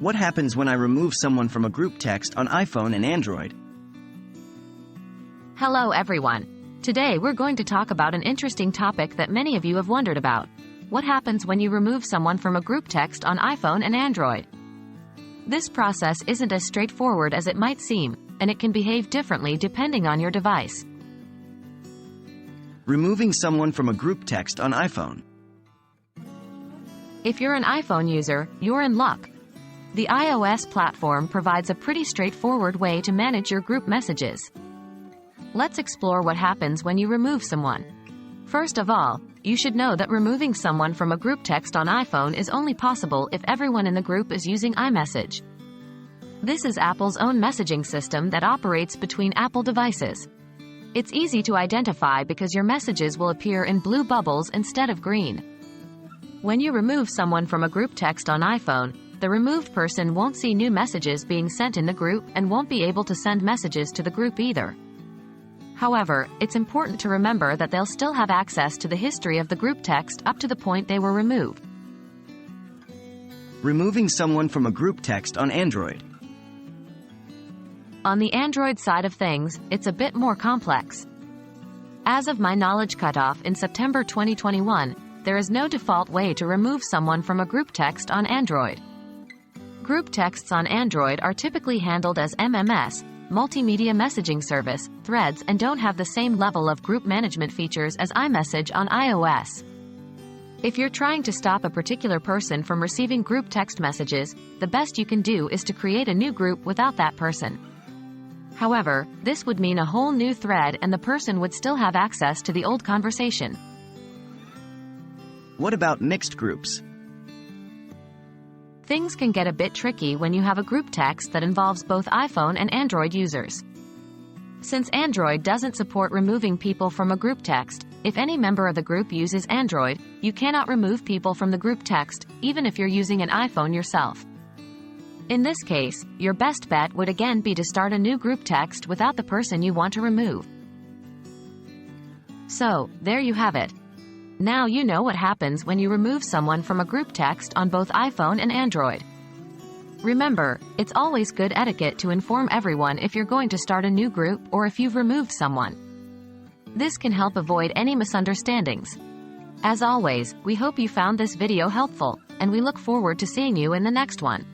What happens when I remove someone from a group text on iPhone and Android? Hello everyone. Today we're going to talk about an interesting topic that many of you have wondered about. What happens when you remove someone from a group text on iPhone and Android? This process isn't as straightforward as it might seem, and it can behave differently depending on your device. Removing someone from a group text on iPhone. If you're an iPhone user, you're in luck. The iOS platform provides a pretty straightforward way to manage your group messages. Let's explore what happens when you remove someone. First of all, you should know that removing someone from a group text on iPhone is only possible if everyone in the group is using iMessage. This is Apple's own messaging system that operates between Apple devices. It's easy to identify because your messages will appear in blue bubbles instead of green. When you remove someone from a group text on iPhone, the removed person won't see new messages being sent in the group and won't be able to send messages to the group either. However, it's important to remember that they'll still have access to the history of the group text up to the point they were removed. Removing someone from a group text on Android. On the Android side of things, it's a bit more complex. As of my knowledge cutoff in September 2021, there is no default way to remove someone from a group text on Android. Group texts on Android are typically handled as MMS, Multimedia Messaging Service, threads, and don't have the same level of group management features as iMessage on iOS. If you're trying to stop a particular person from receiving group text messages, the best you can do is to create a new group without that person. However, this would mean a whole new thread and the person would still have access to the old conversation. What about mixed groups? Things can get a bit tricky when you have a group text that involves both iPhone and Android users. Since Android doesn't support removing people from a group text, if any member of the group uses Android, you cannot remove people from the group text, even if you're using an iPhone yourself. In this case, your best bet would again be to start a new group text without the person you want to remove. So, there you have it. Now you know what happens when you remove someone from a group text on both iPhone and Android. Remember, it's always good etiquette to inform everyone if you're going to start a new group or if you've removed someone. This can help avoid any misunderstandings. As always, we hope you found this video helpful, and we look forward to seeing you in the next one.